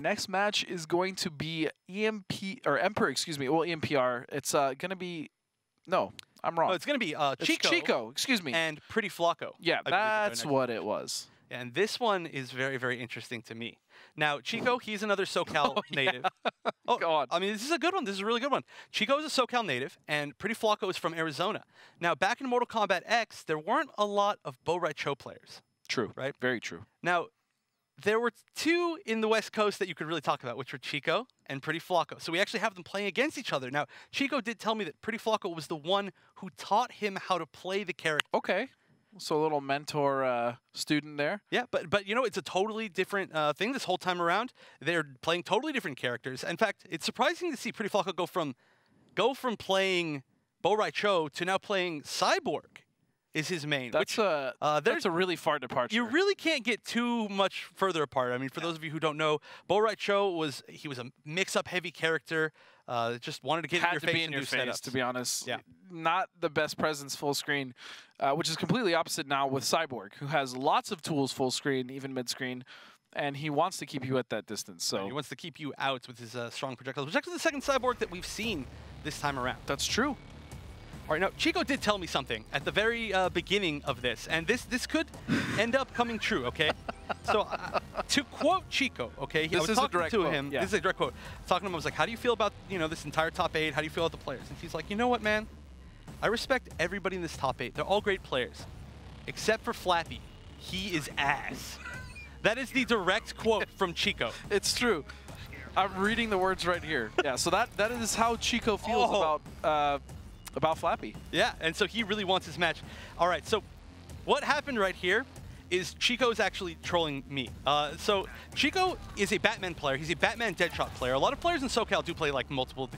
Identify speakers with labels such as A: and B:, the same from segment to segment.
A: next match is going to be Emperor, excuse me. Well, EMPR. It's gonna be I'm wrong.
B: Oh, it's gonna be Cheeko.
A: Cheeko, excuse me.
B: And Prettyflocko.
A: Yeah, that's what it was.
B: And this one is very, very interesting to me. Now, Cheeko, he's another SoCal native. Oh,
A: God.
B: I mean, this is a good one. This is a really good one. Cheeko is a SoCal native, and Prettyflocko is from Arizona. Now, back in Mortal Kombat X, there weren't a lot of Bo' Rai Cho players.
A: True.
B: Right?
A: Very true.
B: Now, there were two in the West Coast that you could really talk about, which were Cheeko and Prettyflocko. So we actually have them playing against each other. Now, Cheeko did tell me that Prettyflocko was the one who taught him how to play the character.
A: Okay. So a little mentor student there.
B: Yeah, but you know, it's a totally different thing this whole time around. They're playing totally different characters. In fact, it's surprising to see Prettyflocko go from playing Bo' Rai Cho to now playing Cyborg is his main.
A: That's a really far departure.
B: You really can't get too much further apart. I mean, for those of you who don't know, Bo' Rai Cho was a mix-up heavy character. Just wanted to get in your face and do setups.
A: To be honest.
B: Yeah.
A: Not the best presence full screen, which is completely opposite now with Cyborg, who has lots of tools full screen, even mid-screen, and he wants to keep you at that distance. So
B: he wants to keep you out with his strong projectiles, which is actually the second Cyborg that we've seen this time around.
A: That's true.
B: All right, now, Cheeko did tell me something at the very beginning of this, and this could end up coming true, okay? So, to quote Cheeko, okay,
A: this is a direct quote.
B: Him.
A: Yeah.
B: This is a direct quote. Talking to him, I was like, how do you feel about, you know, this entire top 8? How do you feel about the players? And he's like, you know what, man? I respect everybody in this top 8. They're all great players, except for Flappy. He is ass. That is the direct quote from Cheeko.
A: It's true. I'm reading the words right here. Yeah, so that is how Cheeko feels about Flappy.
B: Yeah, and so he really wants his match. All right, so what happened right here is Cheeko's actually trolling me. So Cheeko is a Batman player. He's a Batman Deadshot player. A lot of players in SoCal do play like multiple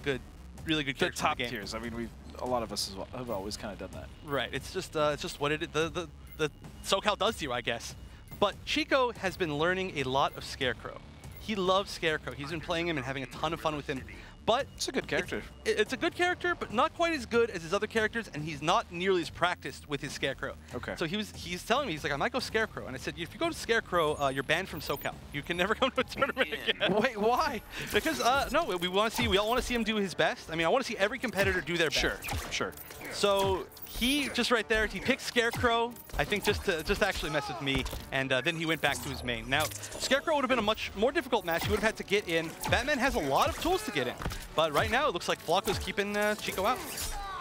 B: really good characters
A: top
B: in the game.
A: tiers. I mean, a lot of us have always kind of done that.
B: Right. It's just what the SoCal does to you, I guess. But Cheeko has been learning a lot of Scarecrow. He loves Scarecrow. He's been playing him and having a ton of fun with him. But
A: it's a good character.
B: It's a good character, but not quite as good as his other characters, and he's not nearly as practiced with his Scarecrow.
A: Okay.
B: So he's telling me, he's like, I might go Scarecrow. And I said, if you go to Scarecrow, you're banned from SoCal. You can never come to a tournament again.
A: Wait, why?
B: Because, no, we all want to see him do his best. I mean, I want to see every competitor do their best.
A: Sure.
B: So he, just right there, he picked Scarecrow, I think just to actually mess with me, and then he went back to his main. Now, Scarecrow would have been a much more difficult match. He would have had to get in. Batman has a lot of tools to get in. But right now, it looks like Flocko's keeping Cheeko out.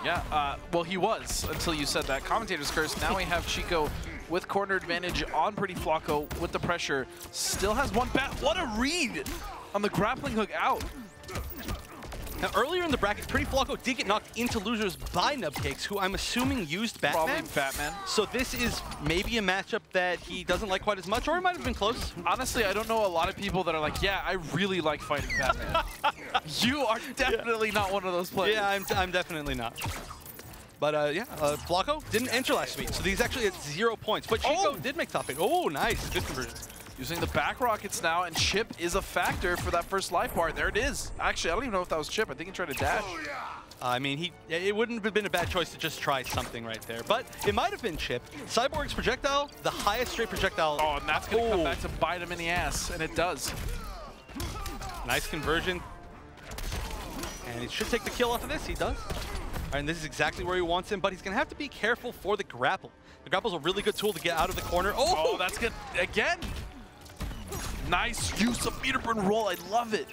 A: Yeah, well, he was until you said that. Commentator's curse. Now we have Cheeko with corner advantage on Prettyflocko with the pressure. Still has one bat. What a read on the grappling hook out.
B: Now, earlier in the bracket, Prettyflocko did get knocked into losers by Nubcakes, who I'm assuming used Batman.
A: Probably Batman.
B: So this is maybe a matchup that he doesn't like quite as much, or it might have been close.
A: Honestly, I don't know a lot of people that are like, yeah, I really like fighting Batman. You are definitely not one of those players.
B: Yeah, I'm definitely not. But Flocko didn't enter last week, so he's actually at 0 points. But Cheeko did make top 8. Oh, nice. Good conversion.
A: Using the back rockets now, and Chip is a factor for that first life bar. There it is. Actually, I don't even know if that was Chip. I think he tried to dash.
B: I mean, it wouldn't have been a bad choice to just try something right there. But it might have been Chip. Cyborg's projectile, the highest straight projectile.
A: Oh, and that's going to come back to bite him in the ass, and it does.
B: Nice conversion. And he should take the kill off of this. He does. All right, and this is exactly where he wants him, but he's going to have to be careful for the grapple. The grapple's a really good tool to get out of the corner.
A: Oh, that's good. Again. Nice use of meter burn roll. I love it.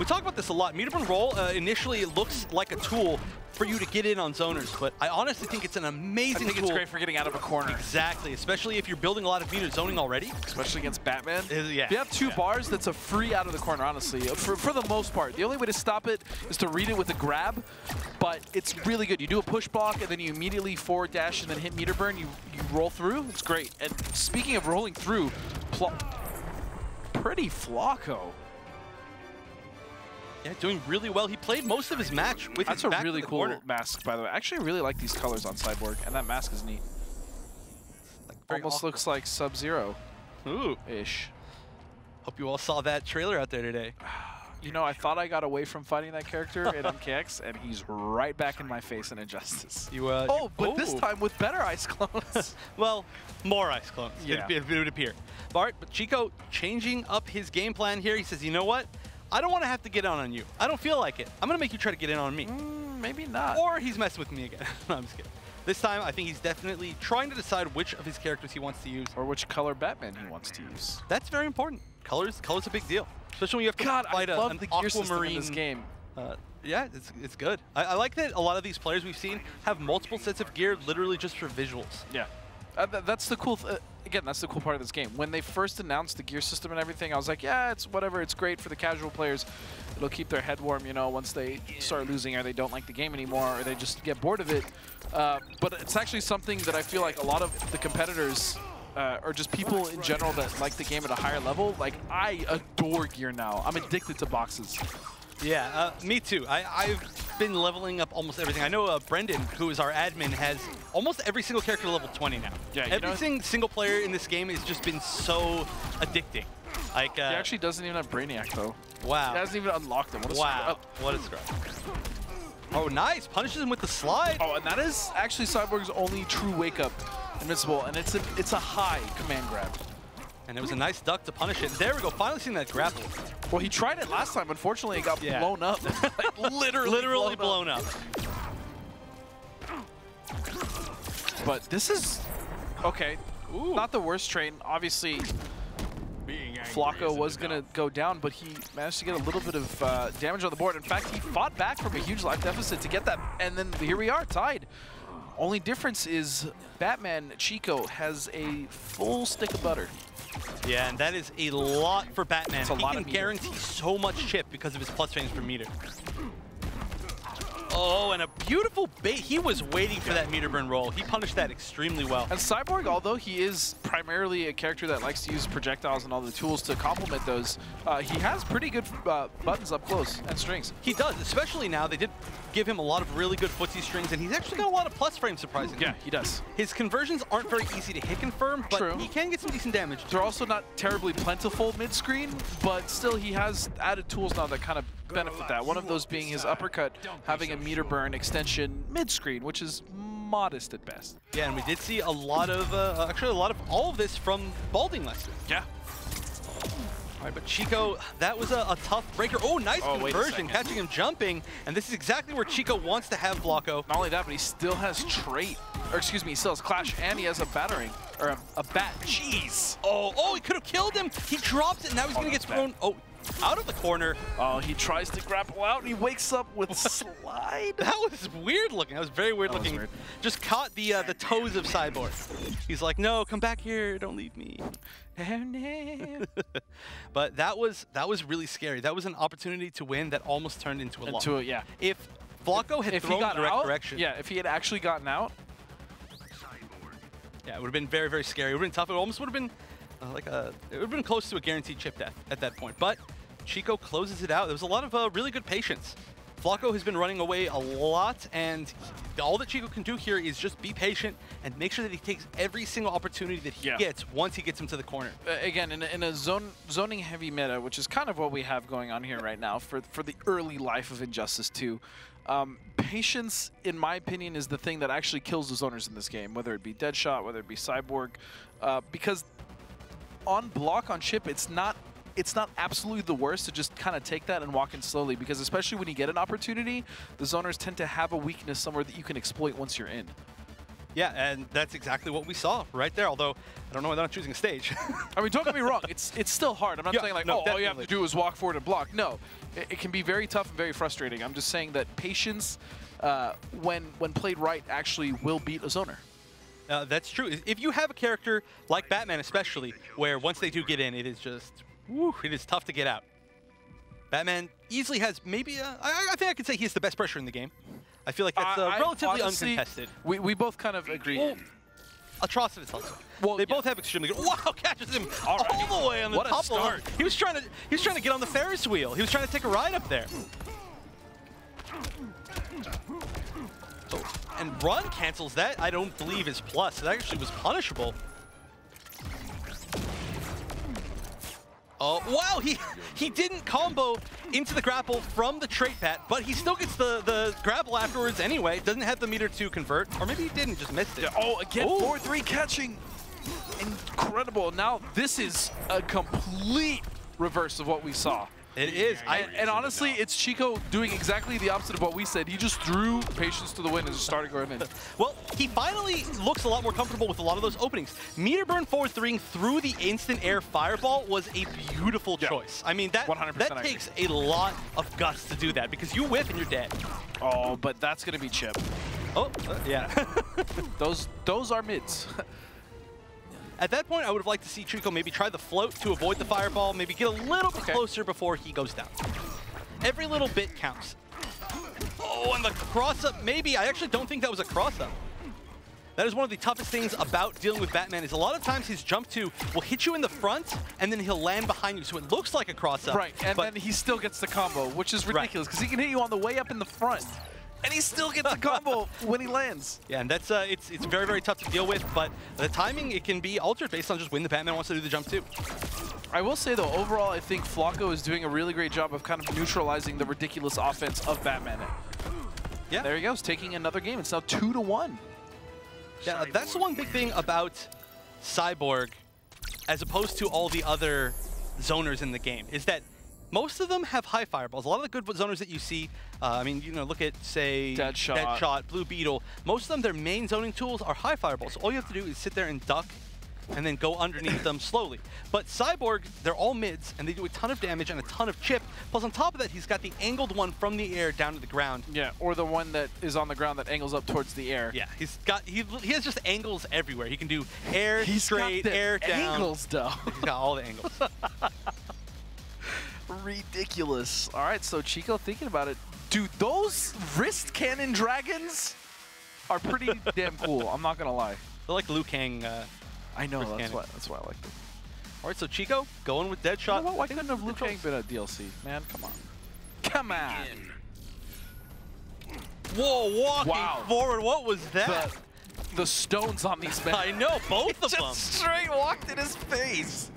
B: We talk about this a lot. Meter burn roll initially it looks like a tool for you to get in on zoners, but I honestly think it's an amazing tool.
A: It's great for getting out of a corner.
B: Exactly, especially if you're building a lot of meter zoning already.
A: Especially against Batman.
B: Yeah.
A: If you have 2 bars, that's a free out of the corner, honestly, for the most part. The only way to stop it is to read it with a grab, but it's really good. You do a push block, and then you immediately forward dash and then hit meter burn. You roll through. It's great. And speaking of rolling through, Prettyflocko.
B: Yeah, doing really well. He played most of his match with his back to the corner.
A: That's a really cool mask, by the way. I actually really like these colors on Cyborg, and that mask is neat. Like, almost looks like Sub-Zero.
B: Ooh.
A: Ish.
B: Hope you all saw that trailer out there today.
A: You know, I thought I got away from fighting that character in MKX, and he's right back in my face in Injustice. But this time with better ice clones.
B: Well, more ice clones,
A: yeah.
B: it would appear. All right, but Cheeko changing up his game plan here. He says, you know what? I don't want to have to get on you. I don't feel like it. I'm going to make you try to get in on me.
A: Maybe not.
B: Or he's messing with me again. No, I'm just kidding. This time, I think he's definitely trying to decide which of his characters he wants to use.
A: Or which color Batman he wants to use.
B: That's very important. Color's a big deal. Especially when you have to fight an aquamarine.
A: In this game.
B: Yeah, it's good. I like that a lot of these players we've seen have multiple sets of gear literally just for visuals.
A: Yeah. That's the cool again, that's the cool part of this game. When they first announced the gear system and everything, I was like, yeah, it's whatever. It's great for the casual players. It'll keep their head warm, you know, once they start losing or they don't like the game anymore or they just get bored of it. But it's actually something that I feel like a lot of the competitors or just people in general that like the game at a higher level, like I adore gear now. I'm addicted to boxes.
B: Yeah, me too. I've been leveling up almost everything. I know Brendan, who is our admin, has almost every single character level 20 now. Yeah, every single player in this game has just been so addicting. Like,
A: he actually doesn't even have Brainiac, though.
B: Wow.
A: He hasn't even unlocked him. What a
B: wow. What a scrub. Oh, nice. Punishes him with the slide.
A: Oh, and that is actually Cyborg's only true wake-up invincible, and it's a high command grab.
B: And it was a nice duck to punish it. There we go, finally seeing that grapple.
A: Well, he tried it last time. Unfortunately, it got blown up. Like, literally
B: blown up.
A: But this is, okay, not the worst train. Obviously, Flocko was going to go down, but he managed to get a little bit of damage on the board. In fact, he fought back from a huge life deficit to get that, and then here we are, tied. Only difference is Batman Cheeko has a full stick of butter.
B: Yeah, and that is a lot for Batman.
A: He
B: can guarantee so much chip because of his plus frames per meter. Oh, and a beautiful bait. He was waiting for that meter burn roll. He punished that extremely well.
A: And Cyborg, although he is primarily a character that likes to use projectiles and all the tools to complement those, he has pretty good buttons up close and strings.
B: He does, especially now. They did give him a lot of really good footsie strings, and he's actually got a lot of plus frames, surprisingly.
A: Yeah, he does.
B: His conversions aren't very easy to hit confirm, but he can get some decent damage.
A: They're also not terribly plentiful mid-screen, but still he has added tools now that kind of benefit that. One of those being his uppercut, having a meter burn extension mid-screen, which is modest at best.
B: Yeah, and we did see a lot of, actually a lot of all of this from Balding last week.
A: Yeah.
B: All right, but Cheeko, that was a tough breaker. Oh, nice conversion, catching him jumping. And this is exactly where Cheeko wants to have Flocko.
A: Not only that, but he still has trait, or excuse me, he still has Clash, and he has a battering, or a bat. Jeez.
B: Oh, he could have killed him. He drops it, now he's gonna get thrown. Oh, out of the corner.
A: Oh, he tries to grapple out, and he wakes up with slide.
B: That was weird looking. That was very weird looking. Weird. Just caught the toes of Cyborg. He's like, no, come back here. Don't leave me. Oh, no. But that was really scary. That was an opportunity to win that almost turned into a loss.
A: Yeah.
B: If Flocko had thrown the direct direction.
A: Yeah, if he had actually gotten out.
B: Yeah, it would have been very, very scary. It would have been tough. It almost would have been it would have been close to a guaranteed chip death at that point. But Cheeko closes it out. There was a lot of really good patience. Flocko has been running away a lot, and all that Cheeko can do here is just be patient and make sure that he takes every single opportunity that he gets once he gets him to the corner.
A: Again, in a zoning heavy meta, which is kind of what we have going on here right now for the early life of Injustice 2, patience, in my opinion, is the thing that actually kills the zoners in this game, whether it be Deadshot, whether it be Cyborg, because on block on chip, it's not absolutely the worst to just kind of take that and walk in slowly, because especially when you get an opportunity, the zoners tend to have a weakness somewhere that you can exploit once you're in.
B: Yeah, and that's exactly what we saw right there, although I don't know why they're not choosing a stage.
A: I mean, don't get me wrong, it's still hard. I'm not saying like, all you have to do is walk forward and block. No, it can be very tough and very frustrating. I'm just saying that patience, when played right, actually will beat a zoner.
B: That's true. If you have a character like Batman especially, where once they do get in, it is just, it is tough to get out. Batman easily has maybe, I think I could say he's the best pressure in the game. I feel like that's relatively honestly, uncontested.
A: We both kind of agree.
B: Well, Atrocitus also. Well, they both have extremely good. Wow, catches him all the way on the top of him. He was trying to get on the Ferris wheel. He was trying to take a ride up there. And run cancels that. I don't believe is plus. It actually was punishable. Oh, wow, he didn't combo into the grapple from the trait pat, but he still gets the grapple afterwards anyway. Doesn't have the meter to convert, or maybe he didn't, just missed it.
A: Yeah, oh, again, 4-3 catching. Incredible. Now, this is a complete reverse of what we saw.
B: It is.
A: And honestly, it's Cheeko doing exactly the opposite of what we said. He just threw patience to the wind and just started going in.
B: Well, he finally looks a lot more comfortable with a lot of those openings. Meter burn forward 3 through the instant air fireball was a beautiful choice. I mean, that takes a lot of guts to do that because you whiff and you're dead.
A: Oh, but that's going to be Chip.
B: Oh, yeah.
A: Those are mids.
B: At that point, I would have liked to see Cheeko maybe try the float to avoid the fireball, maybe get a little bit closer before he goes down. Every little bit counts. Oh, and the cross-up, maybe. I actually don't think that was a cross-up. That is one of the toughest things about dealing with Batman is a lot of times his jump 2 will hit you in the front, and then he'll land behind you, so it looks like a cross-up.
A: Right, and then he still gets the combo, which is ridiculous, because he can hit you on the way up in the front. And he still gets a combo when he lands.
B: Yeah, and that's it's very, very tough to deal with, but the timing, it can be altered based on just when the Batman wants to do the jump too.
A: I will say, though, overall, I think Flocko is doing a really great job of kind of neutralizing the ridiculous offense of Batman.
B: Yeah.
A: There he goes, taking another game. It's now 2-1.
B: Yeah, that's the one big thing about Cyborg, as opposed to all the other zoners in the game, is that most of them have high fireballs. A lot of the good zoners that you see, I mean, you know, look at, say, Deadshot, Blue Beetle. Most of them, their main zoning tools are high fireballs. So all you have to do is sit there and duck and then go underneath them slowly. But Cyborg, they're all mids, and they do a ton of damage and a ton of chip. Plus, on top of that, he's got the angled one from the air down to the ground.
A: Yeah, or the one that is on the ground that angles up towards the air.
B: Yeah, he has just angles everywhere. He can do air, straight, air, down.
A: Angles, though.
B: He's got all the angles.
A: Ridiculous. All right, so Cheeko thinking about it. Dude, those wrist cannon dragons are pretty damn cool. I'm not going to lie.
B: They're like Liu Kang.
A: I know, that's why I like them.
B: All right, so Cheeko going with Deadshot.
A: You know, why couldn't have Liu Kang been a DLC? Man, come on. Come on.
B: Whoa, walking forward. What was that?
A: The stones on these men.
B: I know, both of them.
A: Just straight walked in his face.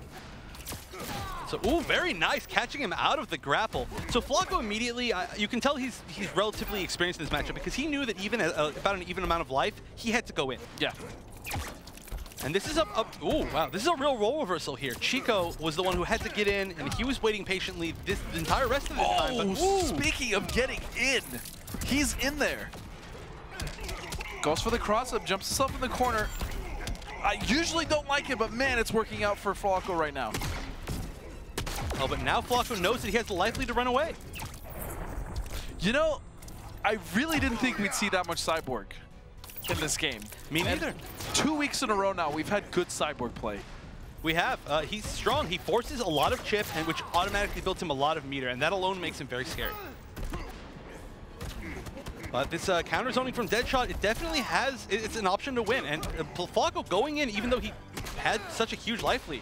B: So, ooh, very nice, catching him out of the grapple. So Flocko immediately, you can tell he's relatively experienced in this matchup because he knew that even about an even amount of life, he had to go in.
A: Yeah.
B: And this is ooh, wow, this is a real role reversal here. Cheeko was the one who had to get in, and he was waiting patiently the entire rest of the time. But,
A: speaking of getting in, he's in there. Goes for the cross-up, jumps himself in the corner. I usually don't like it, but man, it's working out for Flocko right now.
B: Oh, but now Flocko knows that he has the life lead to run away.
A: You know, I really didn't think we'd see that much Cyborg in this game.
B: Me neither.
A: And 2 weeks in a row now, we've had good Cyborg play.
B: We have. He's strong. He forces a lot of chip, and which automatically builds him a lot of meter, and that alone makes him very scary. But this counter zoning from Deadshot, it definitely has, it's an option to win. And Flocko going in, even though he had such a huge life lead.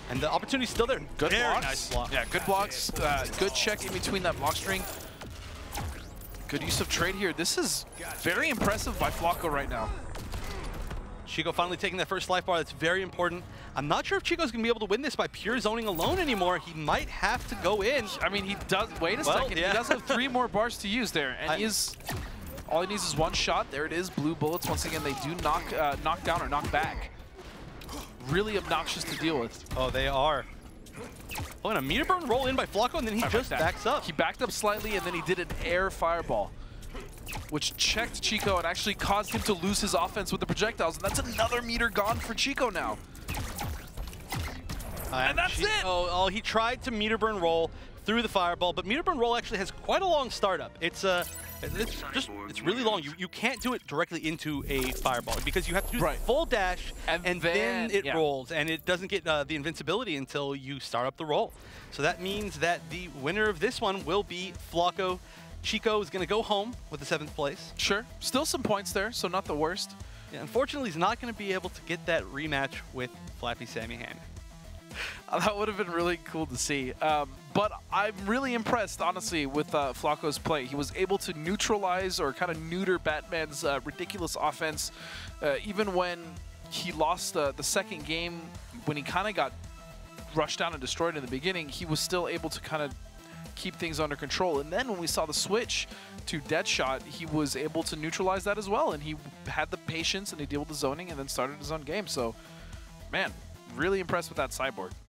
B: And the opportunity's still there.
A: Good blocks.
B: Nice block.
A: Yeah, good blocks. Good check in between that block string. Good use of trade here. This is very impressive by Flocko right now.
B: Cheeko finally taking that first life bar. That's very important. I'm not sure if Cheeko's going to be able to win this by pure zoning alone anymore. He might have to go in.
A: I mean, he does. Wait a second. Yeah. He does have 3 more bars to use there. And all he needs is 1 shot. There it is. Blue bullets. Once again, they do knock down or knock back. Really obnoxious to deal with.
B: Oh, they are. Oh, and a meter burn roll in by Flocko, and then he just backs up.
A: He backed up slightly, and then he did an air fireball, which checked Cheeko and actually caused him to lose his offense with the projectiles. And that's another meter gone for Cheeko now. And that's it!
B: Oh, he tried to meter burn roll through the fireball, but meter burn roll actually has quite a long startup. It's really long. You can't do it directly into a fireball because you have to do the full dash and then it rolls, and it doesn't get the invincibility until you start up the roll. So that means that the winner of this one will be Flocko. Cheeko is going to go home with the 7th place.
A: Sure. Still some points there, so not the worst.
B: Yeah, unfortunately, he's not going to be able to get that rematch with Flappy Sammy Hammond.
A: That would have been really cool to see. But I'm really impressed, honestly, with Flocko's play. He was able to neutralize or kind of neuter Batman's ridiculous offense. Even when he lost the second game, when he kind of got rushed down and destroyed in the beginning, he was still able to kind of keep things under control. And then when we saw the switch to Deadshot, he was able to neutralize that as well. And he had the patience and he dealt with the zoning and then started his own game. So, man, really impressed with that sideboard.